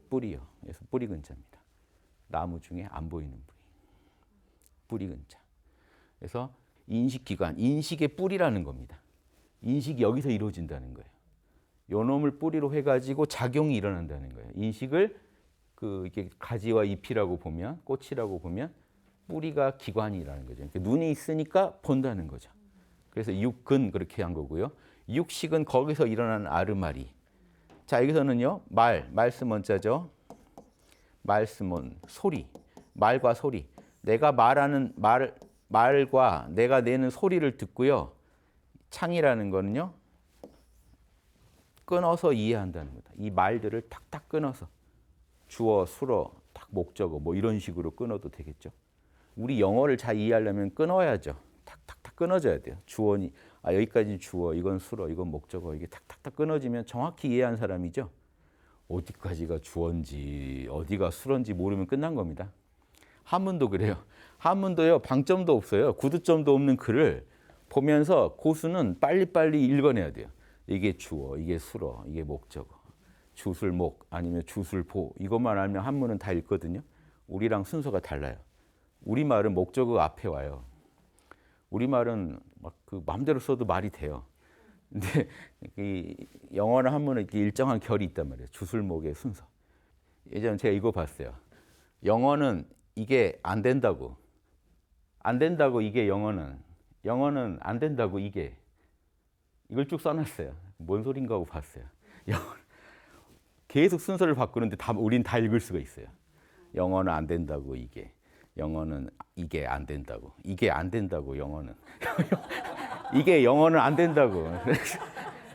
뿌리요. 그래서 뿌리 근자입니다. 나무 중에 안 보이는 부위. 뿌리 근자. 그래서 인식기관, 인식의 뿌리라는 겁니다. 인식이 여기서 이루어진다는 거예요. 요 놈을 뿌리로 해가지고 작용이 일어난다는 거예요. 인식을 이게 가지와 잎이라고 보면, 꽃이라고 보면 뿌리가 기관이라는 거죠. 그러니까 눈이 있으니까 본다는 거죠. 그래서 육근 그렇게 한 거고요. 육식은 거기서 일어나는 아르마리. 자, 여기서는요, 말씀 원자죠. 말씀은 소리, 말과 소리. 내가 말하는 말과 내가 내는 소리를 듣고요. 창이라는 거는요, 끊어서 이해한다는 거다. 이 말들을 탁탁 끊어서 주어, 수어, 딱 목적어 뭐 이런 식으로 끊어도 되겠죠. 우리 영어를 잘 이해하려면 끊어야죠. 탁탁탁 끊어져야 돼요. 주어니 여기까지는 주어, 이건 수어, 이건 목적어 이게 탁탁탁 끊어지면 정확히 이해한 사람이죠. 어디까지가 주어인지 어디가 수어인지 모르면 끝난 겁니다. 한문도 그래요. 한문도요, 방점도 없어요. 구두점도 없는 글을 보면서 고수는 빨리빨리 읽어내야 돼요. 이게 주어, 이게 수어, 이게 목적어. 주술목 아니면 주술보 이것만 알면 한문은 다 읽거든요. 우리랑 순서가 달라요. 우리말은 목적어 앞에 와요. 우리말은 막 그 마음대로 써도 말이 돼요. 근데 이 영어나 한문은 이렇게 일정한 결이 있단 말이에요. 주술목의 순서. 예전에 제가 이거 봤어요. 영어는 이게 안 된다고. 안 된다고 이게 영어는 안 된다고 이게. 이걸 쭉 써놨어요. 뭔 소린가 하고 봤어요. 계속 순서를 바꾸는데 우린 다 읽을 수가 있어요. 영어는 안 된다고 이게. 영어는 이게 안 된다고. 이게 안 된다고 영어는. 이게 영어는 안 된다고.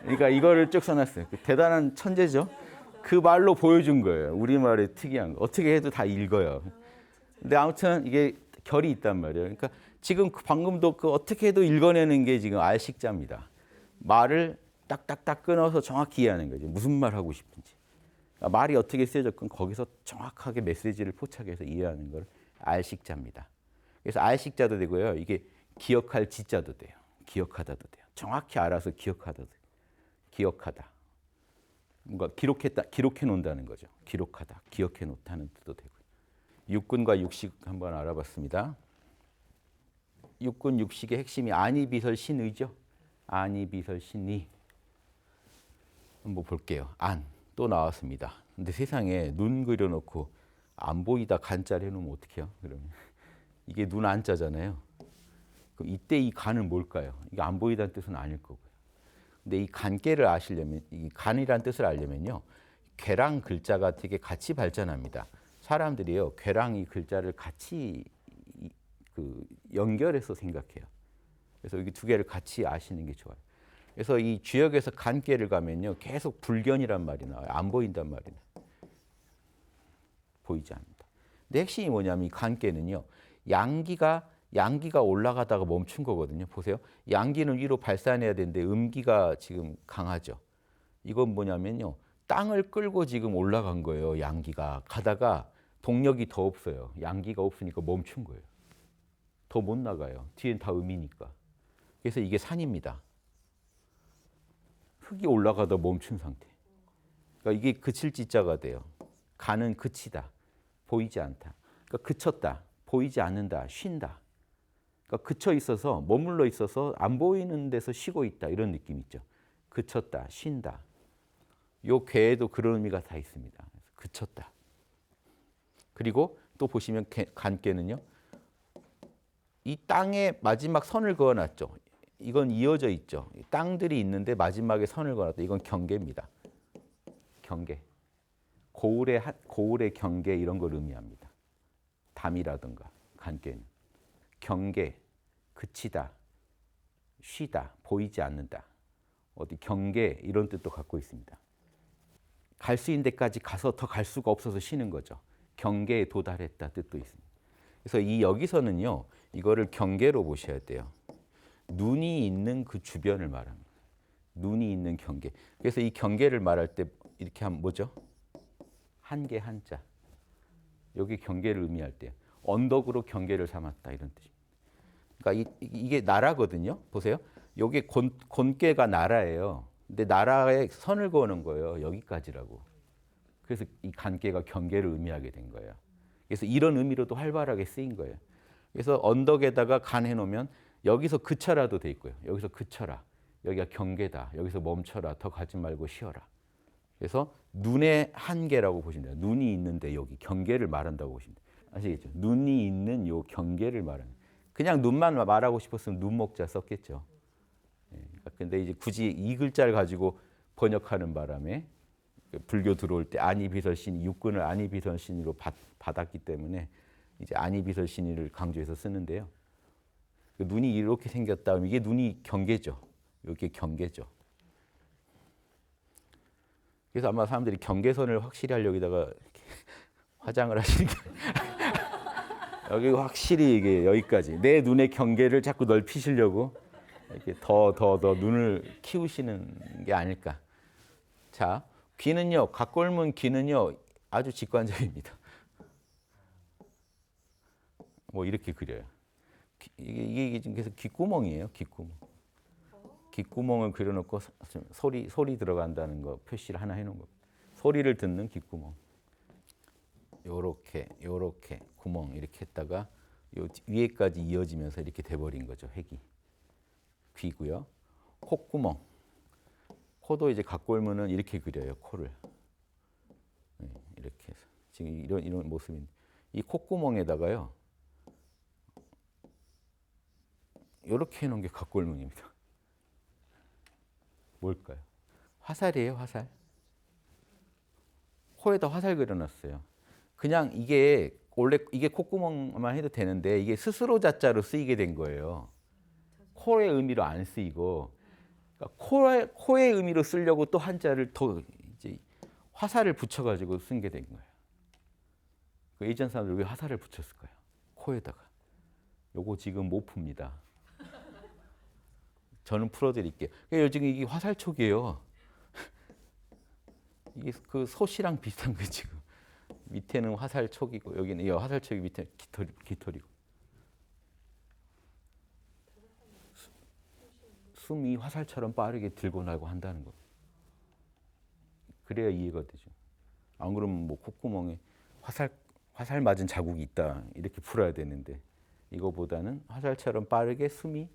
그러니까 이거를 쭉 써놨어요. 대단한 천재죠. 그 말로 보여준 거예요. 우리말의 특이한 거. 어떻게 해도 다 읽어요. 근데 아무튼 이게 결이 있단 말이에요. 그러니까 지금 방금도 어떻게 해도 읽어내는 게 지금 알식자입니다. 말을 딱딱딱 끊어서 정확히 이해하는 거죠. 무슨 말 하고 싶은지. 말이 어떻게 쓰여졌건 거기서 정확하게 메시지를 포착해서 이해하는 걸 알식자입니다. 그래서 알식자도 되고요. 이게 기억할 지자도 돼요. 기억하다도 돼요. 정확히 알아서 기억하다도 돼요. 기억하다. 뭔가 기록해 놓는다는 거죠. 기록하다, 기억해 놓다는 뜻도 되고요. 육근과 육식 한번 알아봤습니다. 육근, 육식의 핵심이 아니비설 신의죠. 아니비설 신의. 한번 볼게요. 안. 또 나왔습니다. 근데 세상에 눈 그려놓고 안 보이다 간자를 해놓으면 어떡해요? 그러면 이게 눈 안자잖아요. 그럼 이때 이 간은 뭘까요? 이게 안 보이다는 뜻은 아닐 거고요. 근데 이 간계를 아시려면, 이 간이란 뜻을 알려면요, 괴랑 글자가 되게 같이 발전합니다. 사람들이요, 괴랑 이 글자를 같이 그 연결해서 생각해요. 그래서 여기 두 개를 같이 아시는 게 좋아요. 그래서 이 주역에서 간께를 가면요, 계속 불견이란 말이 나와요. 안 보인단 말이에요. 보이지 않는다. 근데 핵심이 뭐냐면 이 간께는요, 양기가 올라가다가 멈춘 거거든요. 보세요. 양기는 위로 발산해야 되는데 음기가 지금 강하죠. 이건 뭐냐면요, 땅을 끌고 지금 올라간 거예요. 양기가 가다가 동력이 더 없어요. 양기가 없으니까 멈춘 거예요. 더 못 나가요. 뒤엔 다 음이니까. 그래서 이게 산입니다. 흙이 올라가다 멈춘 상태. 그러니까 이게 그칠 지자가 돼요. 가는 그치다. 보이지 않다. 그러니까 그쳤다. 보이지 않는다. 쉰다. 그러니까 그쳐 있어서 머물러 있어서 안 보이는 데서 쉬고 있다. 이런 느낌 있죠. 그쳤다. 쉰다. 요 괴에도 그런 의미가 다 있습니다. 그쳤다. 그리고 또 보시면 간께는요, 이 땅에 마지막 선을 그어놨죠. 이건 이어져 있죠. 땅들이 있는데 마지막에 선을 그어놨다. 이건 경계입니다. 경계. 고울의 경계 이런 걸 의미합니다. 담이라든가 간께는. 경계, 그치다, 쉬다, 보이지 않는다. 어디 경계 이런 뜻도 갖고 있습니다. 갈 수 있는 데까지 가서 더 갈 수가 없어서 쉬는 거죠. 경계에 도달했다 뜻도 있습니다. 그래서 이 여기서는요, 이거를 경계로 보셔야 돼요. 눈이 있는 그 주변을 말합니다. 눈이 있는 경계. 그래서 이 경계를 말할 때 이렇게 하면 뭐죠? 한계 한자. 여기 경계를 의미할 때 언덕으로 경계를 삼았다 이런 뜻입니다. 그러니까 이게 나라거든요. 보세요. 여기 곤께가 나라예요. 근데 나라에 선을 그어놓은 거예요. 여기까지라고. 그래서 이 간께가 경계를 의미하게 된 거예요. 그래서 이런 의미로도 활발하게 쓰인 거예요. 그래서 언덕에다가 간 해놓으면 여기서 그쳐라도 돼 있고요. 여기서 그쳐라. 여기가 경계다. 여기서 멈춰라. 더 가지 말고 쉬어라. 그래서 눈의 한계라고 보시면 돼요. 눈이 있는데 여기 경계를 말한다고 보시면 돼요. 아시겠죠? 눈이 있는 요 경계를 말하는. 그냥 눈만 말하고 싶었으면 눈목자 썼겠죠. 근데 이제 굳이 이 글자를 가지고 번역하는 바람에 불교 들어올 때 안이비설신이 육군을 안이비설신으로 받았기 때문에 이제 안이비설신이를 강조해서 쓰는데요. 눈이 이렇게 생겼다. 이게 눈이 경계죠. 이게 경계죠. 그래서 아마 사람들이 경계선을 확실히 하려고 여기다가 화장을 하시는 게 여기 확실히 이게 여기까지 내 눈의 경계를 자꾸 넓히시려고 이렇게 더 눈을 키우시는 게 아닐까. 자, 귀는요, 각골문 귀는요 아주 직관적입니다. 뭐 이렇게 그려요. 이게 그래서 귓구멍이에요. 귓구멍. 귓구멍을 그려놓고 소리 들어간다는 거 표시를 하나 해놓은 겁니다. 소리를 듣는 귓구멍. 요렇게 구멍 이렇게 했다가 요 위에까지 이어지면서 이렇게 돼버린 거죠. 획이. 귀고요. 콧구멍. 코도 이제 각골문은 이렇게 그려요. 코를. 이렇게 해서 지금 이런 모습인데 이 콧구멍에다가요. 이렇게 해놓은 게 각골문입니다. 뭘까요? 화살이에요, 화살. 코에다 화살 그려놨어요. 그냥 이게 원래 이게 콧구멍만 해도 되는데 이게 스스로 자자로 쓰이게 된 거예요. 코의 의미로 안 쓰이고 그러니까 코의 의미로 쓰려고 또 한자를 더 이제 화살을 붙여가지고 쓴 게 된 거예요. 그 예전 사람들 왜 화살을 붙였을까요? 코에다가. 요거 지금 못 풉니다. 저는 풀어드릴게요. 요즘 이게 화살촉이에요. 이게 그 솥이랑 비슷한 거 지금. 밑에는 화살촉이고 여기는 화살촉이 밑에 깃털이고. 숨이 화살처럼 빠르게 들고 나고 한다는 거. 그래야 이해가 되죠. 안 그러면 뭐 콧구멍에 화살 맞은 자국이 있다 이렇게 풀어야 되는데 이거보다는 화살처럼 숨이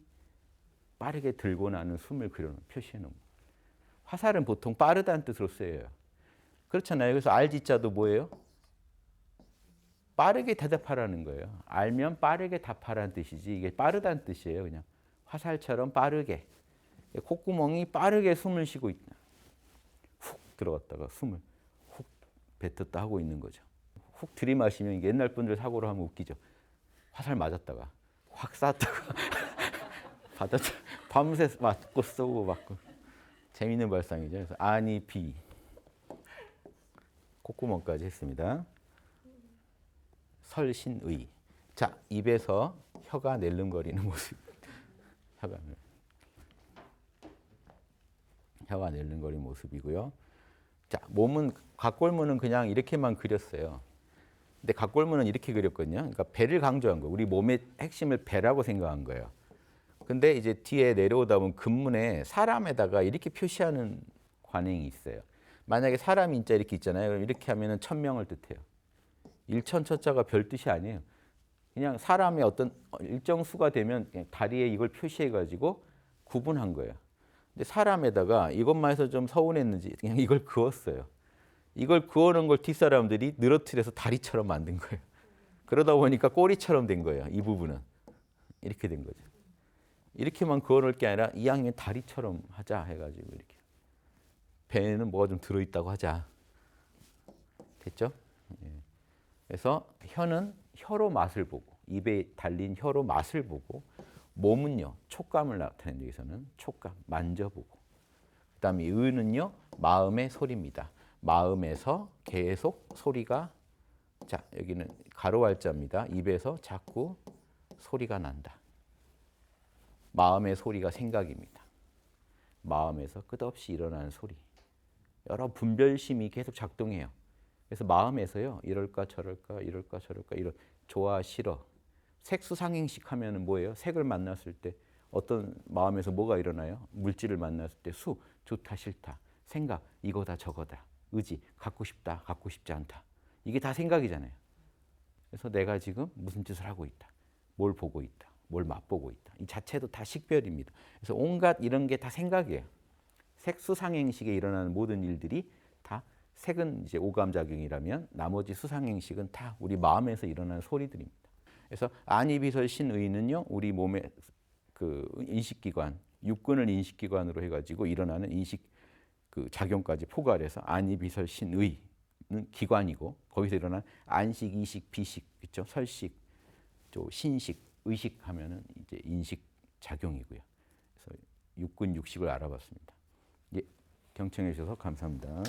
빠르게 들고 나는 숨을 표시해 놓은 거예요. 화살은 보통 빠르다는 뜻으로 쓰여요. 그렇잖아요. 그래서 알지자도 뭐예요? 빠르게 대답하라는 거예요. 알면 빠르게 답하라는 뜻이지 이게 빠르다는 뜻이에요. 그냥 화살처럼 빠르게. 콧구멍이 빠르게 숨을 쉬고 있다. 훅 들어갔다가 숨을 훅 뱉었다 하고 있는 거죠. 훅 들이마시면 옛날 분들 사고로 하면 웃기죠. 화살 맞았다가 확 쐈다가 받았다. 밤새 맞고 쏘고 맞고. 재밌는 발상이죠. 그래서 아니 비 콧구멍까지 했습니다. 설신의. 자, 입에서 혀가 낼름거리는 모습. 혀가 낼름거리는 모습이고요. 자, 몸은 각골문은 그냥 이렇게만 그렸어요. 근데 각골문은 이렇게 그렸거든요. 그러니까 배를 강조한 거예요. 우리 몸의 핵심을 배라고 생각한 거예요. 근데 이제 뒤에 내려오다 보면 근문에 사람에다가 이렇게 표시하는 관행이 있어요. 만약에 사람 인자 이렇게 있잖아요. 그럼 이렇게 하면은 천명을 뜻해요. 일천천자가 별 뜻이 아니에요. 그냥 사람의 어떤 일정 수가 되면 그냥 다리에 이걸 표시해 가지고 구분한 거예요. 근데 사람에다가 이것만 해서 좀 서운했는지 그냥 이걸 그었어요. 이걸 그어놓은 걸 뒷사람들이 늘어뜨려서 다리처럼 만든 거예요. 그러다 보니까 꼬리처럼 된 거예요. 이 부분은. 이렇게 된 거죠. 이렇게만 그어놓을 게 아니라 이왕이면 다리처럼 하자 해가지고 이렇게. 배에는 뭐가 좀 들어있다고 하자. 됐죠? 예. 그래서 혀는 혀로 맛을 보고 입에 달린 혀로 맛을 보고 몸은요 촉감을 나타내는 여기서는 촉감 만져보고 그다음에 의는요 마음의 소리입니다. 마음에서 계속 소리가 자 여기는 가로알자입니다. 입에서 자꾸 소리가 난다. 마음의 소리가 생각입니다. 마음에서 끝없이 일어나는 소리. 여러 분별심이 계속 작동해요. 그래서 마음에서요 이럴까 저럴까 이럴까 저럴까 이런 좋아 싫어 색수상행식 하면은 뭐예요? 색을 만났을 때 어떤 마음에서 뭐가 일어나요? 물질을 만났을 때 수 좋다 싫다 생각 이거다 저거다 의지 갖고 싶다 갖고 싶지 않다 이게 다 생각이잖아요. 그래서 내가 지금 무슨 짓을 하고 있다 뭘 보고 있다 뭘 맛보고 있다 이 자체도 다 식별입니다. 그래서 온갖 이런 게 다 생각이에요. 색수상행식에 일어나는 모든 일들이 다 색은 이제 오감작용이라면 나머지 수상행식은 다 우리 마음에서 일어나는 소리들입니다. 그래서 안이비설신의는요 우리 몸의 그 인식기관 육근을 인식기관으로 해가지고 일어나는 인식 그 작용까지 포괄해서 안이비설신의는 기관이고 거기서 일어난 안식, 이식, 비식 있죠 설식, 또 신식, 의식 하면은 이제 인식 작용이고요. 그래서 육근 육식을 알아봤습니다. 예, 경청해 주셔서 감사합니다.